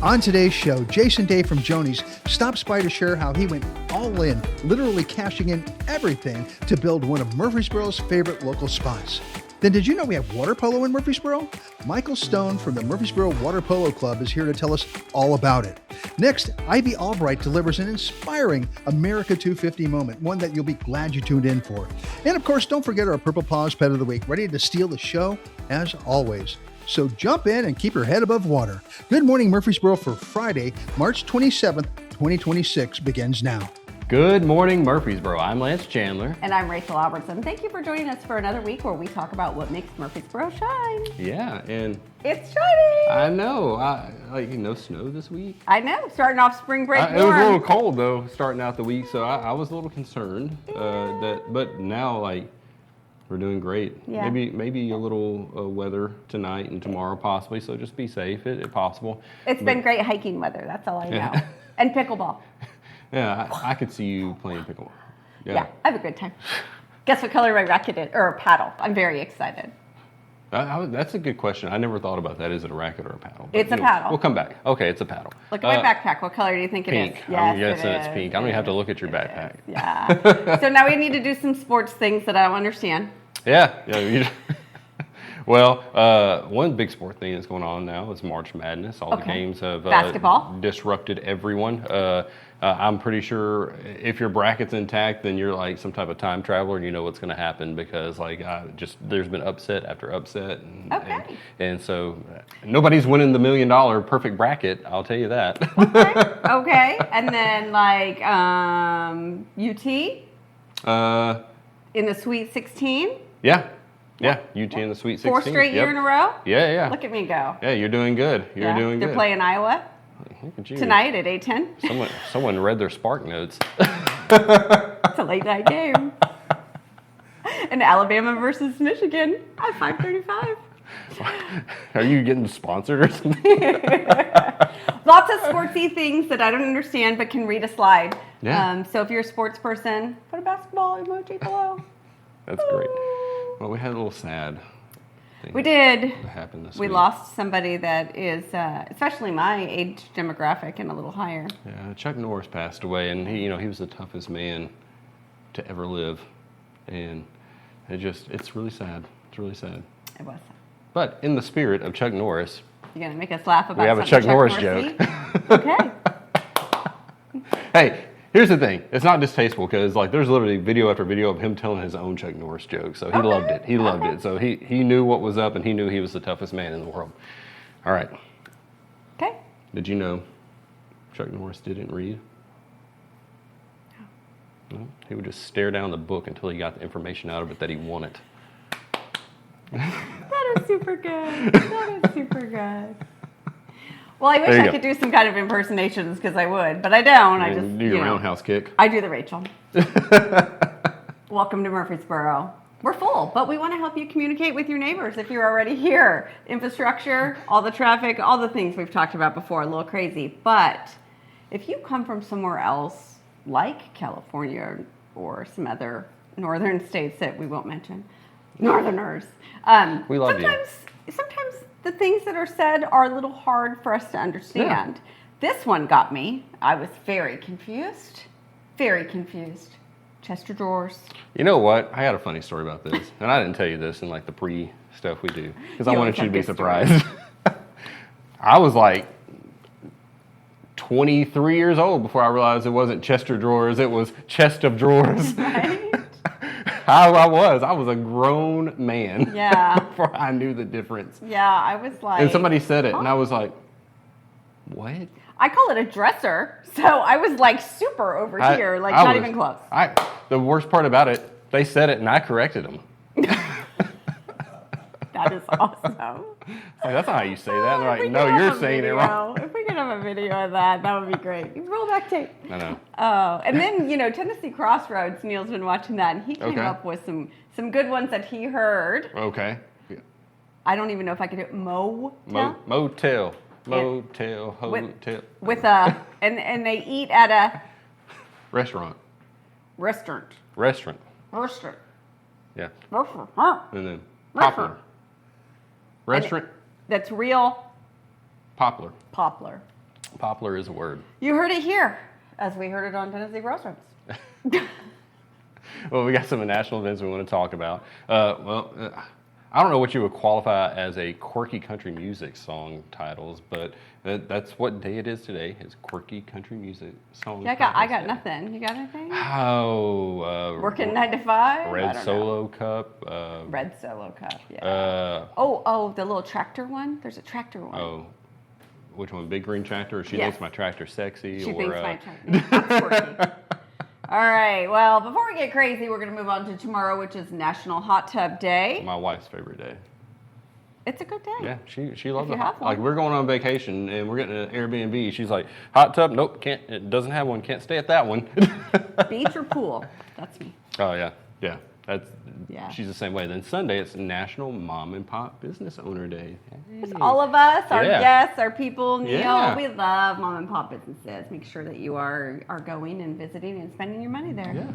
On today's show, Jason Day from Joanie's stops by to share how he went all in, literally cashing in everything to build one of Murfreesboro's favorite local spots. Then did you know we have water polo in Murfreesboro? Michael Stone from the Murfreesboro Water Polo Club is here to tell us all about it. Next, Ivy Albright delivers an inspiring America 250 moment, one that you'll be glad you tuned in for. And of course, don't forget our Purple Paws Pet of the Week, ready to steal the show as always. So jump in and keep your head above water. Good morning, Murfreesboro, for Friday, March 27th, 2026 begins now. Good morning, Murfreesboro. I'm Lance Chandler. And I'm Rachel Albertson. Thank you for joining us for another week where we talk about what makes Murfreesboro shine. Yeah, and it's shining. I know. No snow this week. I know. Starting off spring break warm. It was a little cold though, starting out the week, so I was a little concerned. But now we're doing great. Yeah. Maybe a little weather tonight and tomorrow possibly. So just be safe if possible. It's been great hiking weather. That's all I know. Yeah. And pickleball. Yeah, I could see you playing pickleball. Yeah, I have a good time. Guess what color my racket is, or paddle? I'm very excited. That's a good question. I never thought about that. Is it a racket or a paddle? It's a paddle. We'll come back. Okay, it's a paddle. Look at my backpack. What color do you think it is? Pink. Yes, I'm guessing it's pink. I don't even have to look at your backpack. Yeah. So now we need to do some sports things that I don't understand. Yeah. Well, one big sport thing that's going on now is March Madness. All the games have basketball disrupted everyone. I'm pretty sure if your bracket's intact, then you're like some type of time traveler and you know what's going to happen because there's been upset after upset. And so nobody's winning the $1 million perfect bracket. I'll tell you that. Okay. And then UT in the Sweet 16. Yeah, UT in the Sweet 16. 4 straight year in a row? Yeah. Look at me go. Yeah, you're doing good. You're doing good. They're playing Iowa Look at you. tonight at 8:10. Someone read their Spark Notes. It's a late night game. And Alabama versus Michigan at 5:35. Are you getting sponsored or something? Lots of sportsy things that I don't understand but can read a slide. Yeah. So if you're a sports person, put a basketball emoji below. That's great. Well, we had a little sad thing. We did. That happened this week. We lost somebody that is, especially my age demographic and a little higher. Yeah, Chuck Norris passed away, and he was the toughest man to ever live, and it's really sad. It's really sad. It was. But in the spirit of Chuck Norris, you're gonna make us laugh about. We have a Chuck Norris joke. Okay. Hey. Here's the thing. It's not distasteful because there's literally video after video of him telling his own Chuck Norris joke. So he loved it. He loved it. So he knew what was up and he knew he was the toughest man in the world. All right. Okay. Did you know Chuck Norris didn't read? No. He would just stare down the book until he got the information out of it that he wanted. That is super good. Well, I wish I could do some kind of impersonations because I would, but I don't. I just do your roundhouse kick. I do the Rachel. Welcome to Murfreesboro. We're full, but we want to help you communicate with your neighbors if you're already here. Infrastructure, all the traffic, all the things we've talked about before, a little crazy. But if you come from somewhere else, like California or some other northern states that we won't mention, northerners, we love sometimes the things that are said are a little hard for us to understand. Yeah. This one got me. I was very confused. Chester drawers. You know what? I had a funny story about this. And I didn't tell you this in the pre-stuff we do. Because I wanted you to be surprised. I was 23 years old before I realized it wasn't Chester drawers. It was chest of drawers. Right. I was a grown man. Yeah. Before I knew the difference. Yeah, I was like. And somebody said it, and I was like, what? I call it a dresser, so I was super over here, not even close. The worst part about it, they said it, and I corrected them. That is awesome. That's not how you say that. They're like, no, you're saying it wrong. If we could have a video of that would be great. Roll back tape. I know. Oh, and then, Tennessee Crossroads, Neil's been watching that, and he came up with some good ones that he heard. Okay. Yeah. I don't even know if I could do it. Motel, hotel. And they eat at a... Restaurant. Yeah. And then poplar. Restaurant. That's real. Poplar. Poplar is a word. You heard it here, as we heard it on Tennessee Crossroads. Well, we got some national events we want to talk about. I don't know what you would qualify as a quirky country music song titles, but that's what day it is today. It's quirky country music song. Yeah, I got nothing. You got anything? Oh, Working 9 to 5. Red Solo Cup. Red Solo Cup. Yeah. The little tractor one. There's a tractor one. Oh, which one? Big Green Tractor? Or she Yes. thinks my tractor sexy? She or, thinks my tractor. That's quirky. All right. Well, before we get crazy, we're going to move on to tomorrow, which is National Hot Tub Day. My wife's favorite day. It's a good day. Yeah, she loves you it. have one. Like we're going on vacation and we're getting an Airbnb. She's like, hot tub? Nope, can't. It doesn't have one. Can't stay at that one. Beach or pool? That's me. Oh yeah. That's Yeah. She's the same way. Then Sunday it's National Mom and Pop Business Owner Day. It's all of us, our Yeah. guests, our people, Neil. Yeah. We love mom and pop businesses. Make sure that you are going and visiting and spending your money there. Yeah.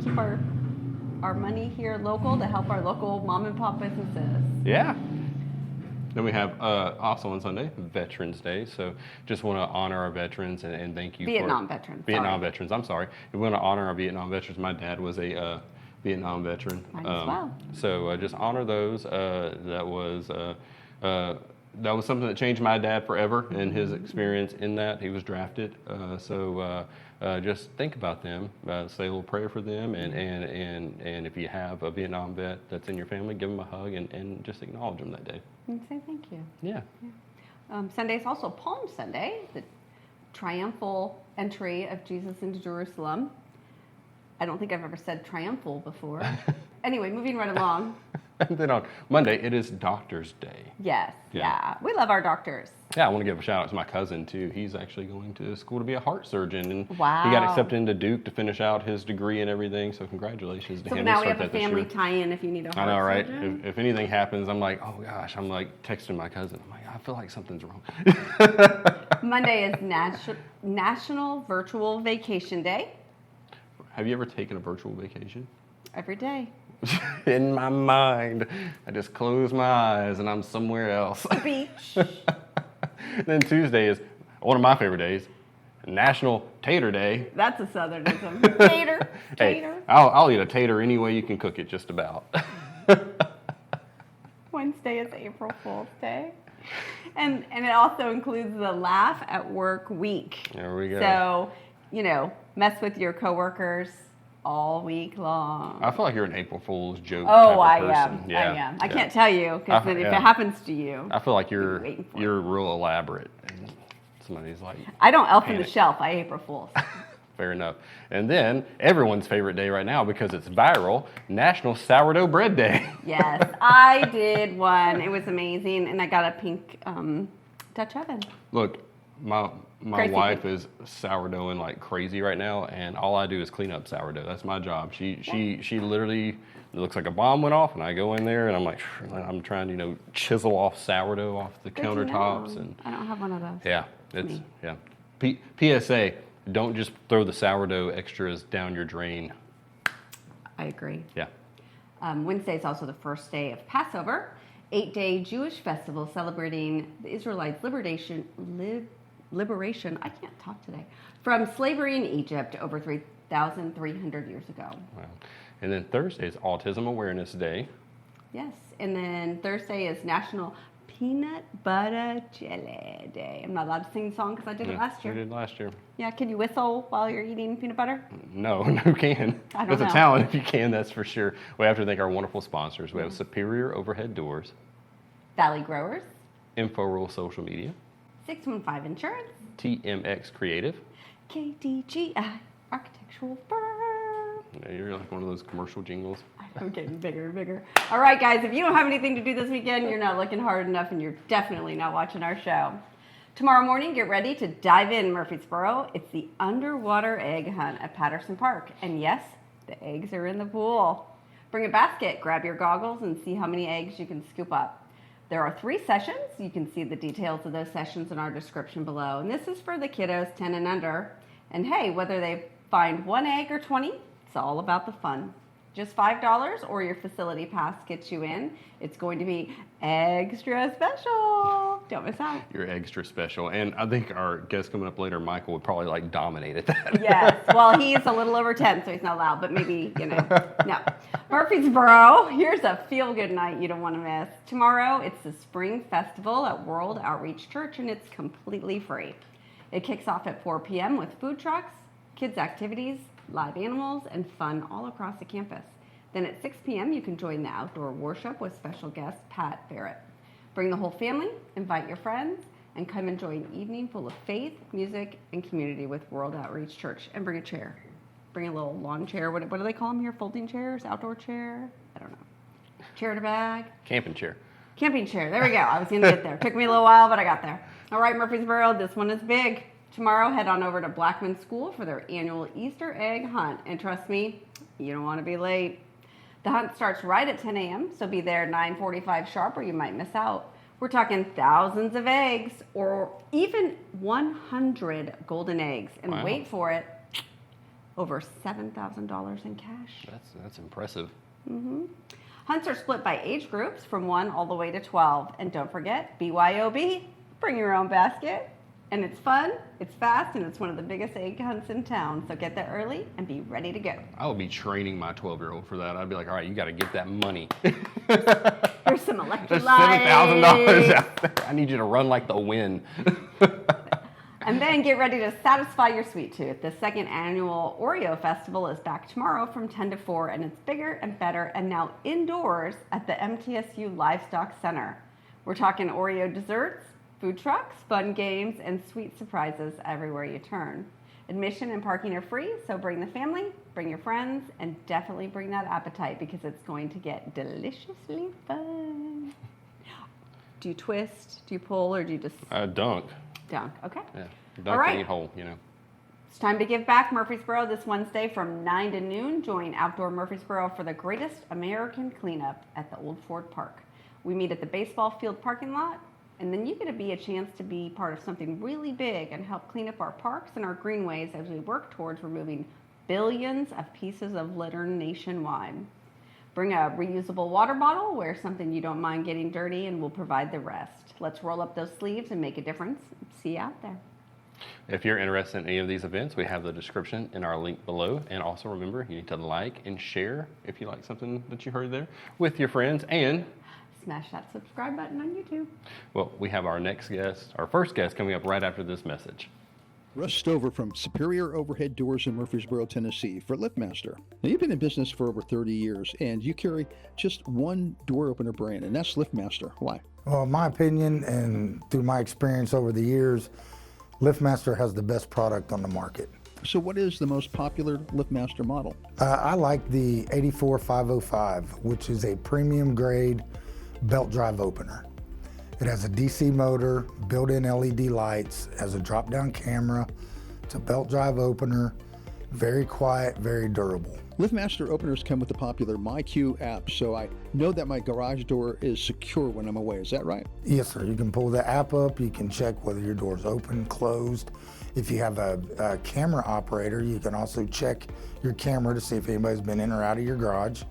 Keep our money here local to help our local mom and pop businesses. Yeah. Then we have also on Sunday Veterans Day. So just want to honor our veterans and thank you Vietnam for veterans. Vietnam sorry. veterans. I'm sorry. We want to honor our Vietnam veterans. My dad was a Vietnam veteran. Mine as well. So just honor those. That was something that changed my dad forever and his experience in that. He was drafted. Just think about them. Say a little prayer for them. And if you have a Vietnam vet that's in your family, give them a hug and just acknowledge them that day. And say thank you. Yeah. Sunday is also Palm Sunday, the triumphal entry of Jesus into Jerusalem. I don't think I've ever said triumphal before. Anyway, moving right along. And then on Monday, it is Doctor's Day. Yes, Yeah. yeah. We love our doctors. Yeah, I want to give a shout out to my cousin, too. He's actually going to school to be a heart surgeon. And Wow. he got accepted into Duke to finish out his degree and everything. So congratulations to So him. now He'll we have start a that this family year. tie-in if you need a I heart know, right? surgeon. If anything happens, I'm like, oh gosh, I'm like texting my cousin. I'm like, I feel like something's wrong. Monday is National Virtual Vacation Day. Have you ever taken a virtual vacation? Every day. In my mind, I just close my eyes and I'm somewhere else. Beach. Then Tuesday is one of my favorite days, National Tater Day. That's a southernism. Tater. Hey, Tater. I'll eat a tater any way you can cook it, just about. Wednesday is April Fool's Day. And it also includes the Laugh at Work Week. There we go. So, mess with your coworkers all week long. I feel like you're an April Fool's joke Oh, type I of person. am. Yeah, I am. I yeah. can't tell you because if it yeah. happens to you, I feel like you're waiting for you're real elaborate. And somebody's like, I don't elf in the Panic. shelf. I April Fools. fair enough. And then everyone's favorite day right now because it's viral, National Sourdough Bread Day. Yes, I did one. It was amazing, and I got a pink Dutch oven. Look, my Crazy wife thing. is sourdoughing like crazy right now, and all I do is clean up sourdough. That's my job. She literally, it looks like a bomb went off, and I go in there and I'm like, I'm trying to chisel off sourdough off the Good to countertops, know. and I don't have one of those. yeah, it's Me. yeah. PSA: don't just throw the sourdough extras down your drain. I agree. Yeah. Wednesday is also the first day of Passover, 8-day Jewish festival celebrating the Israelites' liberation. I can't talk today. From slavery in Egypt over 3,300 years ago. Wow. And then Thursday is Autism Awareness Day. Yes. And then Thursday is National Peanut Butter Jelly Day. I'm not allowed to sing the song because I did it last year. We did last year. Yeah, can you whistle while you're eating peanut butter? No, you can. I don't That's know. a talent if you can, that's for sure. We have to thank our wonderful sponsors. We have Superior Overhead Doors, Valley Growers, InfoRule Social Media, 615 Insurance, TMX Creative. KDGi Architectural Firm. Yeah, you're like one of those commercial jingles. I'm getting bigger and bigger. All right, guys, if you don't have anything to do this weekend, you're not looking hard enough and you're definitely not watching our show. Tomorrow morning, get ready to dive in Murfreesboro. It's the underwater egg hunt at Patterson Park. And yes, the eggs are in the pool. Bring a basket, grab your goggles, and see how many eggs you can scoop up. There are 3 sessions. You can see the details of those sessions in our description below. And this is for the kiddos 10 and under. And hey, whether they find 1 egg or 20, it's all about the fun. Just $5, or your facility pass gets you in. It's going to be extra special. Don't miss out. You're extra special. And I think our guest coming up later, Michael, would probably like dominate at that. Yes. Well, he's a little over 10, so he's not allowed, but maybe, no. Murfreesboro, here's a feel-good night you don't want to miss. Tomorrow, it's the Spring Festival at World Outreach Church, and it's completely free. It kicks off at 4 p.m. with food trucks, kids' activities, live animals, and fun all across the campus. Then at 6 p.m., you can join the outdoor worship with special guest Pat Barrett. Bring the whole family, invite your friends, and come enjoy an evening full of faith, music, and community with World Outreach Church. And bring a chair. Bring a little lawn chair. What do they call them here? Folding chairs? Outdoor chair? I don't know. Chair in a bag? Camping chair. Camping chair. There we go. I was going to get there. Took me a little while, but I got there. All right, Murfreesboro, this one is big. Tomorrow, head on over to Blackman School for their annual Easter egg hunt. And trust me, you don't want to be late. The hunt starts right at 10 a.m., so be there 9:45 sharp or you might miss out. We're talking thousands of eggs or even 100 golden eggs. And wow. Wait for it, over $7,000 in cash. That's impressive. Mm-hmm. Hunts are split by age groups from 1 all the way to 12. And don't forget, BYOB, bring your own basket. And it's fun, it's fast, and it's one of the biggest egg hunts in town. So get there early and be ready to go. I would be training my 12-year-old for that. I'd be like, all right, you got to get that money. Here's some electrolytes. There's $7,000 out there. I need you to run like the wind. And then get ready to satisfy your sweet tooth. The second annual Oreo Festival is back tomorrow from 10 to 4, and it's bigger and better and now indoors at the MTSU Livestock Center. We're talking Oreo desserts, food trucks, fun games, and sweet surprises everywhere you turn. Admission and parking are free, so bring the family, bring your friends, and definitely bring that appetite because it's going to get deliciously fun. Do you twist, do you pull, or do you just... Dunk. Dunk, okay. Yeah, All dunk right. any hole, It's time to give back. Murfreesboro this Wednesday from 9 to noon. Join Outdoor Murfreesboro for the greatest American cleanup at the Old Ford Park. We meet at the baseball field parking lot, and then you get to be a chance to be part of something really big and help clean up our parks and our greenways as we work towards removing billions of pieces of litter nationwide. Bring a reusable water bottle, wear something you don't mind getting dirty, and we'll provide the rest. Let's roll up those sleeves and make a difference. See you out there. If you're interested in any of these events, we have the description in our link below. And also remember, you need to like and share if you like something that you heard there with your friends. And smash that subscribe button on YouTube. well, we have our first guest coming up right after this message. Russ Stover from Superior Overhead Doors in Murfreesboro, Tennessee for LiftMaster. Now, you've been in business for over 30 years, and you carry just one door opener brand, and that's LiftMaster. Why? Well, in my opinion, and through my experience over the years, LiftMaster has the best product on the market. So what is the most popular LiftMaster model? I like the 84505, which is a premium grade belt drive opener. It has a DC motor, built-in LED lights, has a drop-down camera. It's a belt drive opener, very quiet, very durable. LiftMaster openers come with the popular MyQ app, so I know that my garage door is secure when I'm away. Is that right? Yes, sir. You can pull the app up. You can check whether your door's open, closed. If you have a camera operator, you can also check your camera to see if anybody's been in or out of your garage.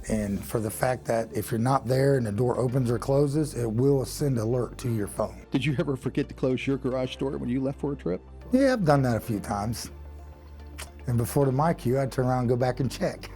And for the fact that if you're not there and the door opens or closes, it will send alert to your phone. Did you ever forget to close your garage door when you left for a trip? Yeah, I've done that a few times. And before the MyQ, I'd turn around and go back and check.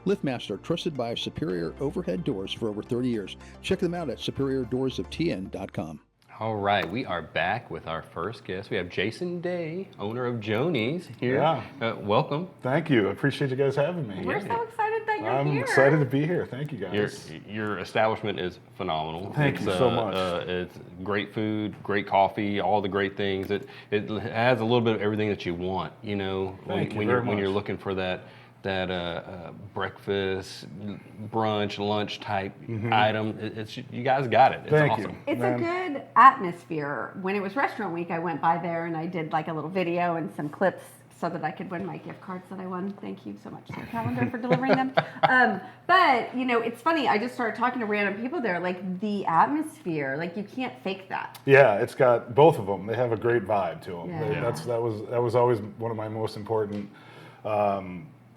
LiftMaster, trusted by Superior Overhead Doors for over 30 years. Check them out at superiordoorsofTN.com. All right, we are back with our first guest. We have Jason Day, owner of Joanie's here. Yeah. Welcome. Thank you. I appreciate you guys having me. We're so excited that you're I'm here. excited to be here. Thank you guys. Your establishment is phenomenal. Thank you so much. It's great food, great coffee, all the great things. It has a little bit of everything that you want. Thank you when very you're much. looking for that breakfast, brunch, lunch type item. It's you guys got it. It's Thank awesome. you. It's Man. a good atmosphere. When it was Restaurant Week, I went by there and I did like a little video and some clips so that I could win my gift cards that I won. Thank you so much to the calendar for delivering them. But, it's funny. I just started talking to random people there, like the atmosphere, like you can't fake that. Yeah, it's got both of them. They have a great vibe to them. Yeah. That was always one of my most important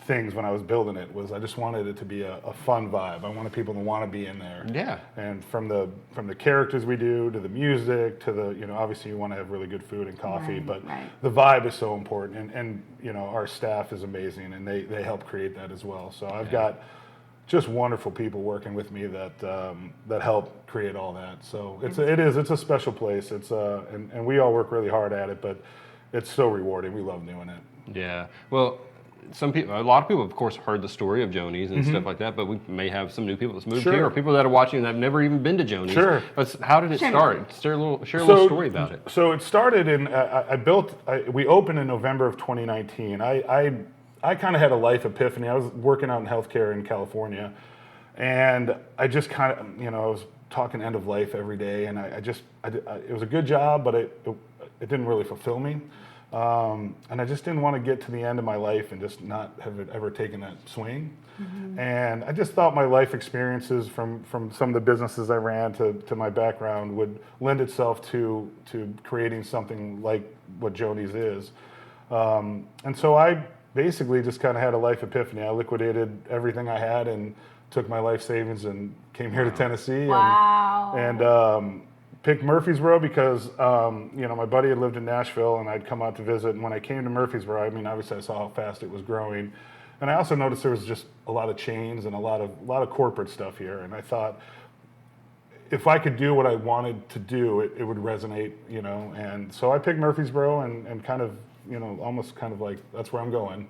things when I was building it was I just wanted it to be a fun vibe. I wanted people to want to be in there. Yeah. And from the characters we do to the music to the, obviously you want to have really good food and coffee, but the vibe is so important. And our staff is amazing and they help create that as well. So I've got just wonderful people working with me that help create all that. So it's a special place. And we all work really hard at it, but it's so rewarding. We love doing it. Yeah. Well, a lot of people, of course, heard the story of Joanie's and stuff like that, but we may have some new people that's moved here, or people that are watching that have never even been to Joanie's. Sure. How did it start? Share a little story about it. So it started we opened in November of 2019. I kind of had a life epiphany. I was working out in healthcare in California, and I just kind of, I was talking end of life every day, and it was a good job, but it didn't really fulfill me. And I just didn't want to get to the end of my life and just not have it ever taken that swing. Mm-hmm. And I just thought my life experiences from some of the businesses I ran to my background would lend itself to creating something like what Joanie's is. And so I basically just kind of had a life epiphany. I liquidated everything I had and took my life savings and came here to Tennessee. Wow. And picked Murfreesboro because, my buddy had lived in Nashville and I'd come out to visit. And when I came to Murfreesboro, obviously I saw how fast it was growing. And I also noticed there was just a lot of chains and a lot of corporate stuff here. And I thought, if I could do what I wanted to do, it would resonate, And so I picked Murfreesboro and kind of, almost kind of like, that's where I'm going.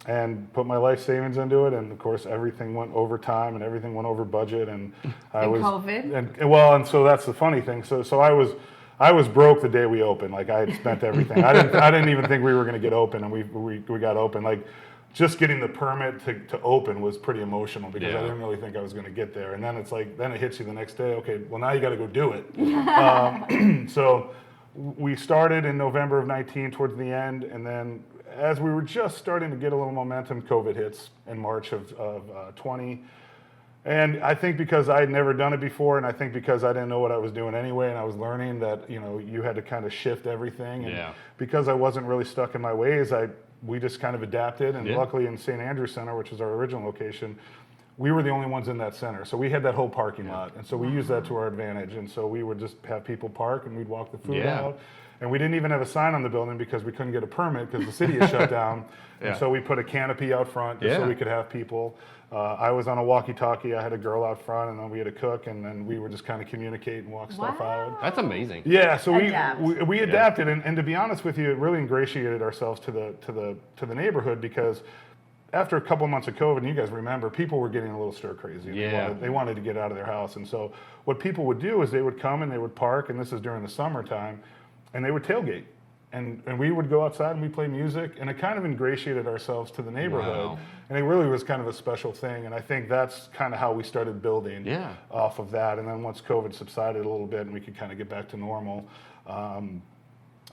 And put my life savings into it, and of course everything went over time and everything went over budget, and COVID. And so that's the funny thing. So I was broke the day we opened. Like I had spent everything. I didn't even think we were going to get open, and we got open. Like just getting the permit to open was pretty emotional because I didn't really think I was going to get there. And then it's like it hits you the next day. Okay, well now you got to go do it. So we started in November of 19 towards the end, and then as we were just starting to get a little momentum, COVID hits in March of 20. And I think because I had never done it before, and I think because I didn't know what I was doing anyway, and I was learning that, you had to kind of shift everything. And because I wasn't really stuck in my ways, we just kind of adapted. And luckily in St. Andrews Center, which is our original location, we were the only ones in that center. So we had that whole parking lot. And so we used that to our advantage. And so we would just have people park and we'd walk the food out. And we didn't even have a sign on the building because we couldn't get a permit because the city is shut down. And so we put a canopy out front just so we could have people. I was on a walkie-talkie. I had a girl out front, and then we had a cook, and then we would just kind of communicate and walk stuff out. That's amazing. Yeah, so we adapted, and to be honest with you, it really ingratiated ourselves to the neighborhood because after a couple months of COVID, and you guys remember, people were getting a little stir crazy. They wanted to get out of their house, and so what people would do is they would come and they would park, and this is during the summertime, and they would tailgate. And we would go outside and we play music, and it kind of ingratiated ourselves to the neighborhood. Wow. And it really was kind of a special thing. And I think that's kind of how we started building off of that. And then once COVID subsided a little bit and we could kind of get back to normal,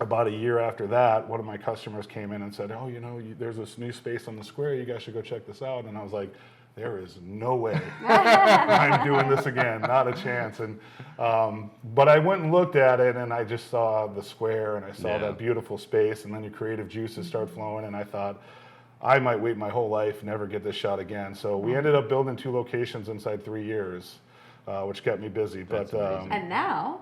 about a year after that, one of my customers came in and said, oh, there's this new space on the square. You guys should go check this out. And I was like, there is no way I'm doing this again, not a chance. And but I went and looked at it, and I just saw the square, and I saw that beautiful space, and then your creative juices start flowing, and I thought, I might wait my whole life, never get this shot again. So we ended up building 2 locations inside 3 years, which kept me busy. But and now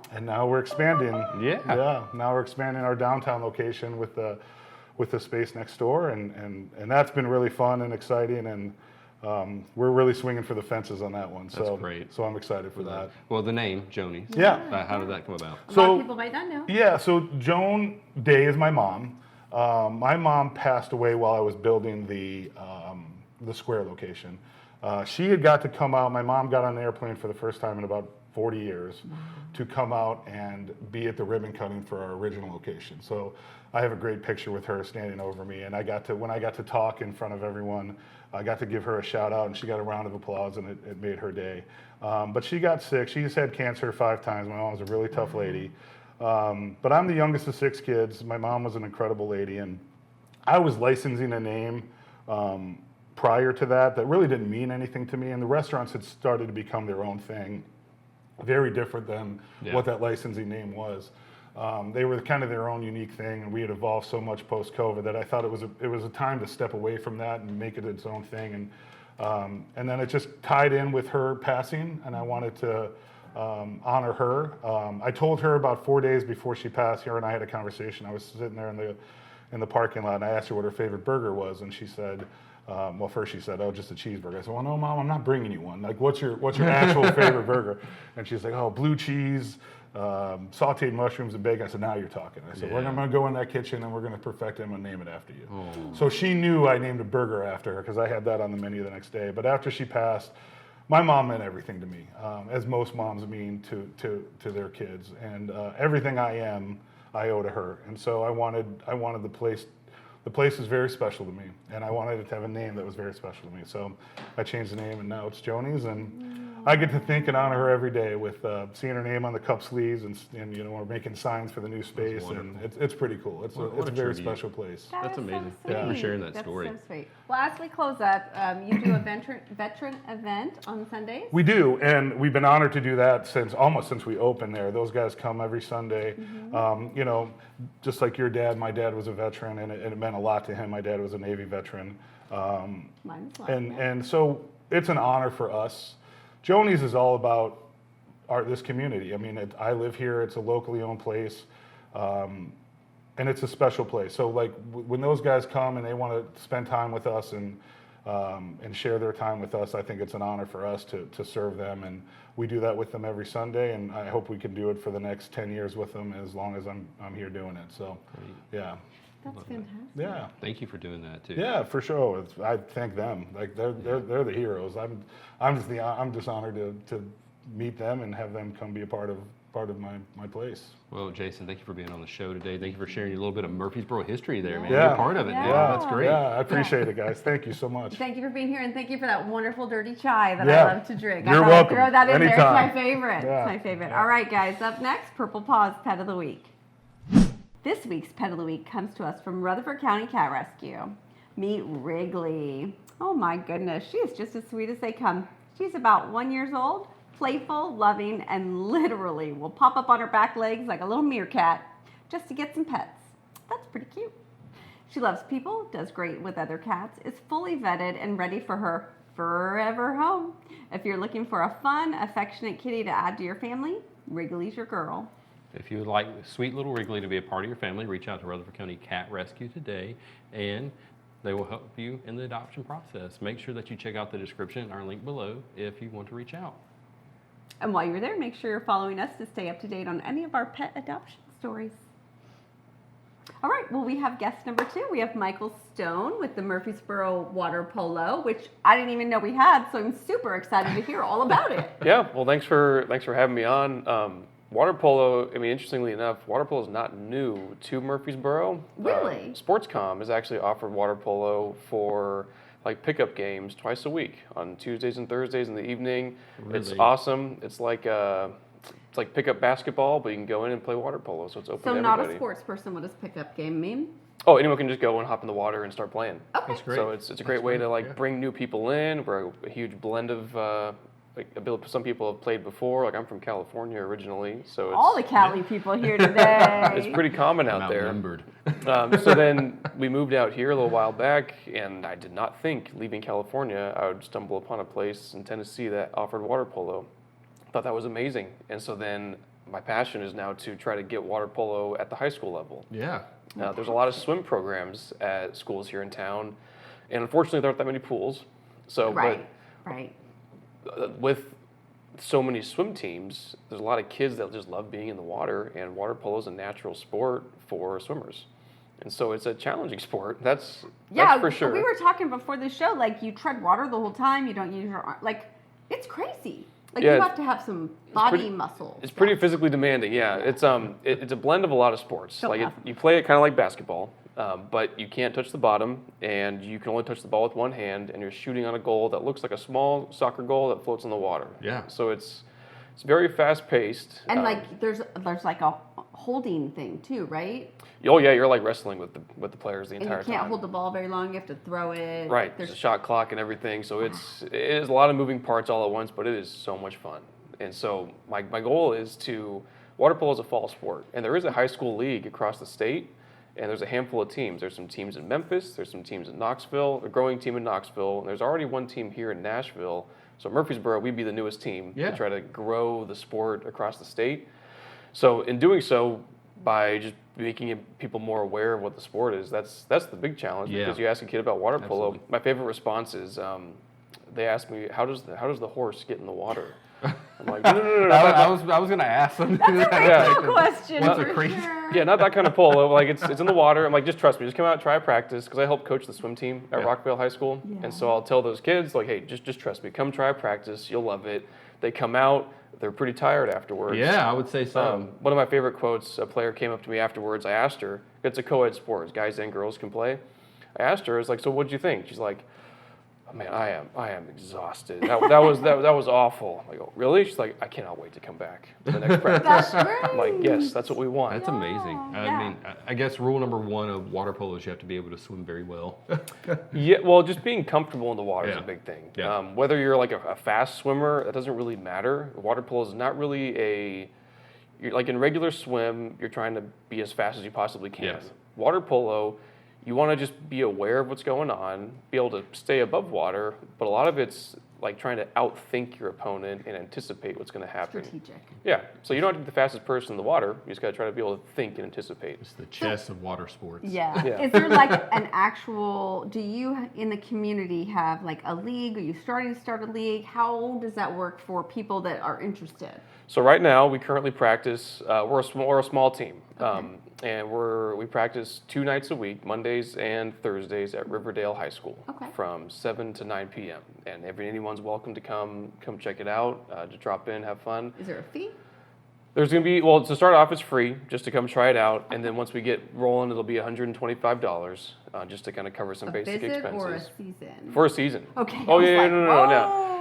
we're expanding. Now we're expanding our downtown location with the space next door, and that's been really fun and exciting, and we're really swinging for the fences on that one. That's great. So I'm excited for that. Well, the name, Joanie. Yeah. How did that come about? A lot of people might not know. Yeah, so Joan Day is my mom. My mom passed away while I was building the square location. She had got to come out. My mom got on an airplane for the first time in about 40 years to come out and be at the ribbon cutting for our original location. So I have a great picture with her standing over me, and when I got to talk in front of everyone, I got to give her a shout out, and she got a round of applause, and it made her day. But she got sick. She's had cancer 5 times. My mom was a really tough lady. But I'm the youngest of 6 kids. My mom was an incredible lady, and I was licensing a name prior to that really didn't mean anything to me, and the restaurants had started to become their own thing, very different than what that licensing name was. They were kind of their own unique thing, and we had evolved so much post-COVID that I thought it was a time to step away from that and make it its own thing. And then it just tied in with her passing, and I wanted to honor her. I told her about 4 days before she passed. Her and I had a conversation. I was sitting there in the parking lot, and I asked her what her favorite burger was, and she said, well, first she said, "Oh, just a cheeseburger." I said, "Well, no, Mom, I'm not bringing you one. Like, what's your actual favorite burger?" And she's like, "Oh, blue cheese, sauteed mushrooms and bacon." I said, "Now you're talking." I said, "We're going to go in that kitchen and we're going to perfect it and name it after you." Oh. So she knew I named a burger after her because I had that on the menu the next day. But after she passed, my mom meant everything to me, as most moms mean to their kids. And everything I am, I owe to her. And so I wanted the place. The place is very special to me, and I wanted it to have a name that was very special to me. So I changed the name, and now it's Joanie's, and I get to think and honor her every day with seeing her name on the cup sleeves, and we're making signs for the new space, and it's pretty cool. It's a very special place. That's amazing. So Thank you for sharing that That's story. so sweet. Well, as we close up, you do a veteran event on Sundays? We do, and we've been honored to do that almost since we opened there. Those guys come every Sunday. Just like your dad, my dad was a veteran, and it meant a lot to him. My dad was a Navy veteran. Mine as well. And so it's an honor for us. Joanie's is all about this community. I mean, I live here. It's a locally owned place, and it's a special place. So like when those guys come and they want to spend time with us and share their time with us, I think it's an honor for us to serve them. And we do that with them every Sunday, and I hope we can do it for the next 10 years with them as long as I'm here doing it. So, yeah. That's fantastic. Yeah. Thank you for doing that too. Yeah, for sure. I thank them. Like they're the heroes. I'm just honored to meet them and have them come be a part of my place. Well, Jason, thank you for being on the show today. Thank you for sharing a little bit of Murfreesboro history there, man. Yeah. You're part of it. Yeah. Yeah, that's great. Yeah, I appreciate it, guys. Thank you so much. Thank you for being here, and thank you for that wonderful dirty chai that Yeah. I love to drink. You're I thought welcome. I'd throw that in there. It's Anytime. my favorite. Yeah. It's my favorite. All right, guys. Up next, Purple Paws Pet of the Week. This week's Pet of the Week comes to us from Rutherford County Cat Rescue. Meet Ridley. Oh my goodness, she is just as sweet as they come. She's about 1 year old, playful, loving, and literally will pop up on her back legs like a little meerkat just to get some pets. That's pretty cute. She loves people, does great with other cats, is fully vetted and ready for her forever home. If you're looking for a fun, affectionate kitty to add to your family, Wrigley's your girl. If you would like sweet little Wrigley to be a part of your family, reach out to Rutherford County Cat Rescue today, and they will help you in the adoption process. Make sure that you check out the description and our link below if you want to reach out. And while you're there, make sure you're following us to stay up to date on any of our pet adoption stories. All right, well, we have guest number 2. We have Michael Stone with the Murfreesboro Water Polo, which I didn't even know we had, so I'm super excited to hear all about it. Yeah, well, thanks for having me on. Water polo, I mean, interestingly enough, water polo is not new to Murfreesboro. Really? Sportscom has actually offered water polo for like pickup games twice a week on Tuesdays and Thursdays in the evening. Really? It's awesome. It's like pickup basketball, but you can go in and play water polo, so it's open So to not everybody. a sports person, what does pickup game mean? Oh, anyone can just go and hop in the water and start playing. Okay. That's great. So it's a great way to bring new people in. We're a huge blend of some people have played before. Like I'm from California originally, so it's, All the Cali people here today. it's pretty common out there. Outnumbered. So then we moved out here a little while back, and I did not think leaving California I would stumble upon a place in Tennessee that offered water polo. Thought that was amazing, and so then my passion is now to try to get water polo at the high school level. Yeah. There's a lot of swim programs at schools here in town, and unfortunately there aren't that many pools. So, Right. with so many swim teams, there's a lot of kids that just love being in the water, and water polo is a natural sport for swimmers. And so it's a challenging sport. That's for sure. We were talking before the show, like you tread water the whole time, you don't use your arm, like it's crazy. Like Yeah, you have to have some body muscle. It's pretty physically demanding, yeah. It's a blend of a lot of sports. So Like tough. you play it kind of like basketball, but you can't touch the bottom, and you can only touch the ball with one hand, and you're shooting on a goal that looks like a small soccer goal that floats in the water. Yeah. So it's very fast paced. And like there's like a holding thing too, right? Oh yeah, you're like wrestling with the players the And entire you can't time. hold the ball very long. You have to throw it. Right. There's a shot clock and everything, so it is a lot of moving parts all at once, but it is so much fun. And so my goal is to water polo is a fall sport, and there is a high school league across the state, and there's a handful of teams. There's some teams in Memphis, there's some teams in Knoxville, a growing team in Knoxville, and there's already one team here in Nashville. So Murfreesboro, we'd be the newest team to try to grow the sport across the state. So in doing so, by just making people more aware of what the sport is, that's the big challenge. Because you ask a kid about water polo, my favorite response is they ask me, how does the horse get in the water? I'm like, no. I was going to ask something. That's a question. What's a for creek? sure. Yeah, not that kind of polo. Like it's in the water. I'm like, just trust me. Just come out, try practice. Because I help coach the swim team at Rockvale High School, and so I'll tell those kids like, hey, just trust me. Come try practice. You'll love it. They come out. They're pretty tired afterwards. Yeah, I would say so. One of my favorite quotes. A player came up to me afterwards. I asked her. It's a co-ed sport. Guys and girls can play. I asked her. I was like, so what'd you think? She's like, oh, man, I am exhausted. That was awful. I go, really? She's like, I cannot wait to come back to the next practice. That's great. I'm like, yes, that's what we want. That's amazing. I mean, I guess rule number one of water polo is you have to be able to swim very well. Yeah, well, just being comfortable in the water is a big thing. Yeah. Whether you're like a fast swimmer, that doesn't really matter. Water polo is not really you're like in regular swim, you're trying to be as fast as you possibly can. Yes. Water polo, you want to just be aware of what's going on, be able to stay above water, but a lot of it's like trying to outthink your opponent and anticipate what's going to happen. Strategic. Yeah, so you don't have to be the fastest person in the water. You just got to try to be able to think and anticipate. It's the chess of water sports. Yeah. Yeah. Is there like an actual, do you in the community have like a league? Are you starting to start a league? How does that work for people that are interested? So right now we currently practice. We're a small team, Okay. and we practice 2 nights a week, Mondays and Thursdays at Riverdale High School, Okay. from 7 to 9 p.m. And anyone's welcome to come check it out, to drop in, have fun. Is there a fee? There's going to be, well, to start off, it's free just to come try it out, and then once we get rolling, it'll be $125 just to kind of cover some A basic visit expenses. or a season? For a season. Okay. Oh I was yeah, like, no.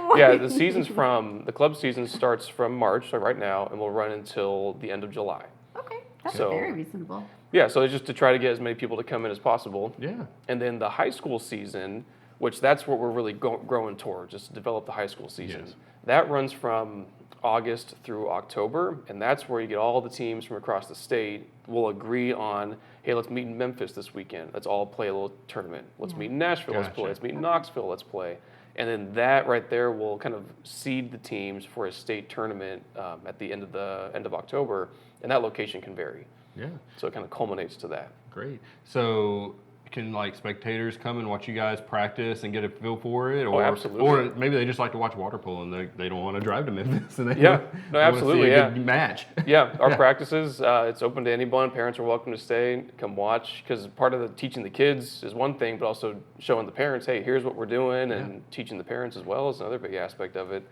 whoa. Yeah, the club season starts from March, like right now, and will run until the end of July. Okay, that's So- very reasonable. Yeah, so it's just to try to get as many people to come in as possible. Yeah. And then the high school season, which that's what we're really growing towards, just to develop the high school season. Yes. That runs from August through October, and that's where you get all the teams from across the state will agree on, hey, let's meet in Memphis this weekend. Let's all play a little tournament. Let's meet in Nashville. Let's play. Gotcha. Let's meet in Knoxville. Let's play. And then that right there will kind of seed the teams for a state tournament at the end of October, and that location can vary. Yeah. So it kind of culminates to that. Great. So can like spectators come and watch you guys practice and get a feel for it? Or, absolutely. Or maybe they just like to watch water polo and they don't want to drive to Memphis. And they Yeah. want- No, they want to absolutely, see a yeah. good match. Yeah, our practices, it's open to anyone. Parents are welcome to stay, come watch, because part of the teaching the kids is one thing, but also showing the parents, hey, here's what we're doing, and teaching the parents as well is another big aspect of it.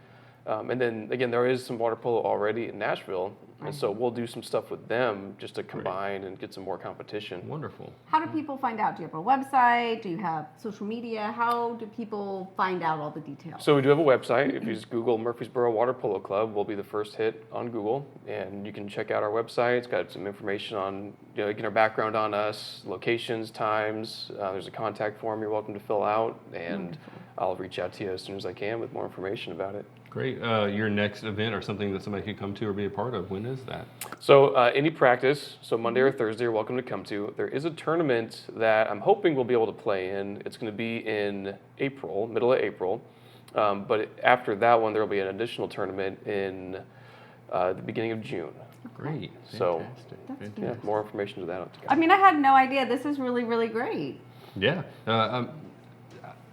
And then, again, there is some water polo already in Nashville, and so we'll do some stuff with them just to combine and get some more competition. Wonderful. How do people find out? Do you have a website? Do you have social media? How do people find out all the details? So we do have a website. If you just Google Murfreesboro Water Polo Club, we'll be the first hit on Google, and you can check out our website. It's got some information on, get our background on us, locations, times. There's a contact form you're welcome to fill out, and I'll reach out to you as soon as I can with more information about it. Great. Your next event or something that somebody could come to or be a part of, when is that? So any practice, so Monday or Thursday, you're welcome to come to. There is a tournament that I'm hoping we'll be able to play in. It's going to be in April, middle of April. But after that one, there will be an additional tournament in the beginning of June. Great. So, Fantastic. That's Fantastic. Yeah, more information to that. I mean, I had no idea. This is really, really great. Yeah.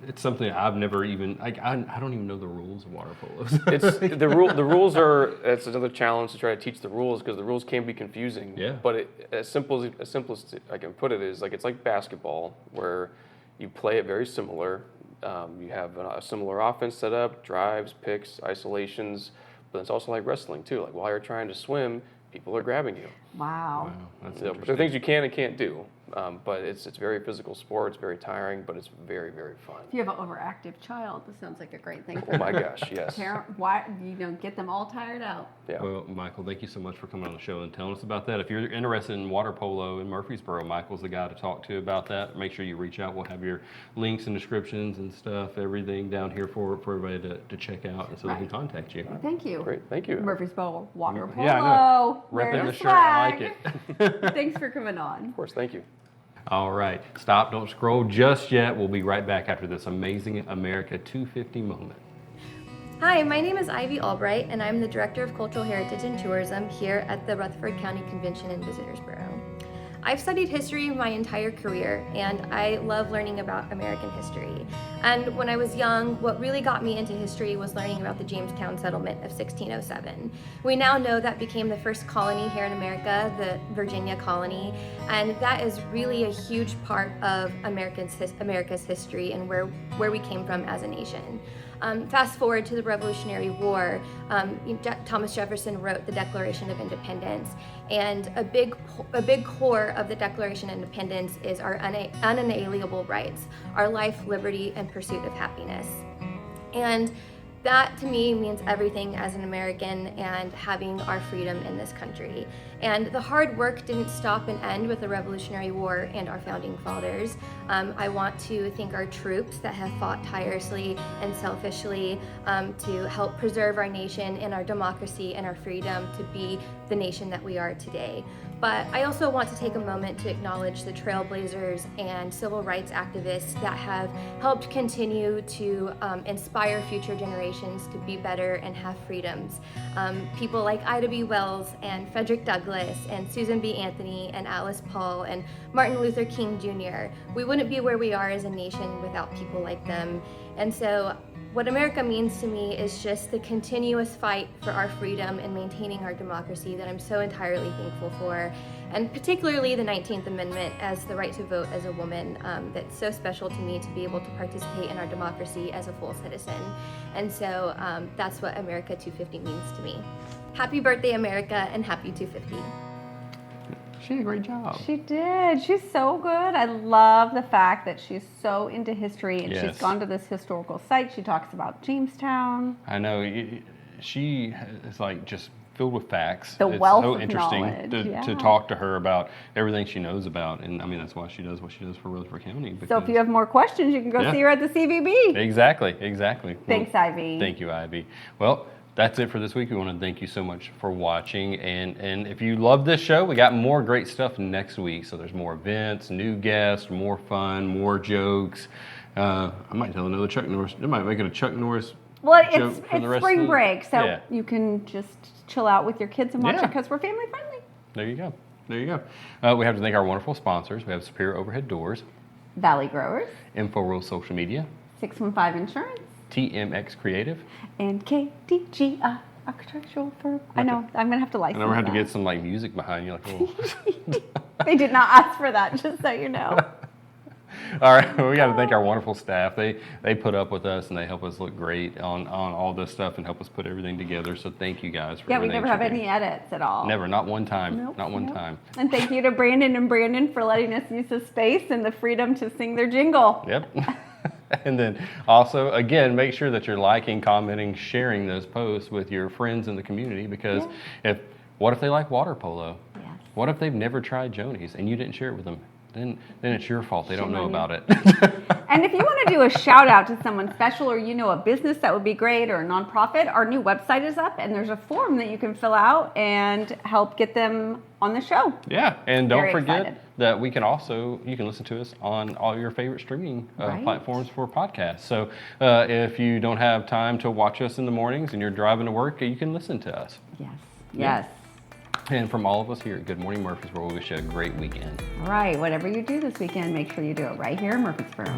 It's something I've never even, I don't even know the rules of water polo. It's the rules are, it's another challenge to try to teach the rules, because the rules can be confusing. Yeah. But as simple as I can put it is, like, it's like basketball, where you play it very similar. You have a similar offense set up, drives, picks, isolations, but it's also like wrestling too. Like, while you're trying to swim, people are grabbing you. Wow. Wow, that's So, but there are interesting. things you can and can't do. But it's very physical sport. It's very tiring, but it's very, very fun. If you have an overactive child, this sounds like a great thing. Oh my gosh, yes. Why, get them all tired out. Yeah. Well, Michael, thank you so much for coming on the show and telling us about that. If you're interested in water polo in Murfreesboro, Michael's the guy to talk to about that. Make sure you reach out. We'll have your links and descriptions and stuff, everything down here for everybody to check out, and so they can contact you. Thank you. Great, thank you. Murfreesboro water polo. Yeah, I know. Wear Repping the the shirt, I like swag. it. Thanks for coming on. Of course, thank you. All right, stop, don't scroll just yet. We'll be right back after this amazing America 250 moment. Hi, my name is Ivy Albright, and I'm the Director of Cultural Heritage and Tourism here at the Rutherford County Convention and Visitors Bureau. I've studied history my entire career, and I love learning about American history. And when I was young, what really got me into history was learning about the Jamestown settlement of 1607. We now know that became the first colony here in America, the Virginia colony, and that is really a huge part of America's history and where we came from as a nation. Fast forward to the Revolutionary War, Thomas Jefferson wrote the Declaration of Independence, and a big core of the Declaration of Independence is our unalienable rights, our life, liberty, and pursuit of happiness. And that to me means everything as an American and having our freedom in this country. And the hard work didn't stop and end with the Revolutionary War and our founding fathers. I want to thank our troops that have fought tirelessly and selfishly to help preserve our nation and our democracy and our freedom to be the nation that we are today. But I also want to take a moment to acknowledge the trailblazers and civil rights activists that have helped continue to inspire future generations to be better and have freedoms. People like Ida B. Wells and Frederick Douglass and Susan B. Anthony and Alice Paul and Martin Luther King Jr. We wouldn't be where we are as a nation without people like them. And so what America means to me is just the continuous fight for our freedom and maintaining our democracy that I'm so entirely thankful for, and particularly the 19th Amendment as the right to vote as a woman. That's so special to me to be able to participate in our democracy as a full citizen. And so that's what America 250 means to me. Happy birthday, America, and happy 250. She did a great job. She did. She's so good. I love the fact that she's so into history and Yes. she's gone to this historical site. She talks about Jamestown. I know. She is like just filled with facts. The It's wealth so of interesting knowledge, to talk to her about everything she knows about. And I mean, that's why she does what she does for Rutherford County. So if you have more questions, you can go Yeah. see her at the CVB. Exactly. Thanks, Well, Ivy. Thank you, Ivy. Well, that's it for this week. We want to thank you so much for watching. And if you love this show, we got more great stuff next week. So there's more events, new guests, more fun, more jokes. I might tell another Chuck Norris. I might make it a Chuck Norris Well, joke it's for the rest spring of the- break, so Yeah. you can just chill out with your kids and watch Yeah. it because we're family friendly. There you go. We have to thank our wonderful sponsors. We have Superior Overhead Doors, Valley Growers, InfoWorld Social Media, 615 Insurance, TMX Creative. and KDGi Architectural Firm. I know, I'm going to have to license And we're going to have to that. get some like music behind you. Like, oh. They did not ask for that, just so you know. All right, we got to thank our wonderful staff. They put up with us and they help us look great on all this stuff and help us put everything together. So thank you guys for Yeah, we everything never have you're doing. any edits at all. Never, not one time. Nope, Not one nope. time. And thank you to Brandon and Brandon for letting us use the space and the freedom to sing their jingle. Yep. And then also, again, make sure that you're liking, commenting, sharing those posts with your friends in the community because what if they like water polo? Yes. What if they've never tried Joanie's and you didn't share it with them? Then it's your fault. They don't Shame know on you. about it. And if you want to do a shout out to someone special or you know a business that would be great or a nonprofit, our new website is up and there's a form that you can fill out and help get them on the show. Yeah, and don't Very forget excited. that you can listen to us on all your favorite streaming Right. platforms for podcasts. So if you don't have time to watch us in the mornings and you're driving to work, you can listen to us. Yes. Yeah. Yes. And from all of us here at Good Morning Murfreesboro, we wish you a great weekend. All right. Whatever you do this weekend, make sure you do it right here in Murfreesboro.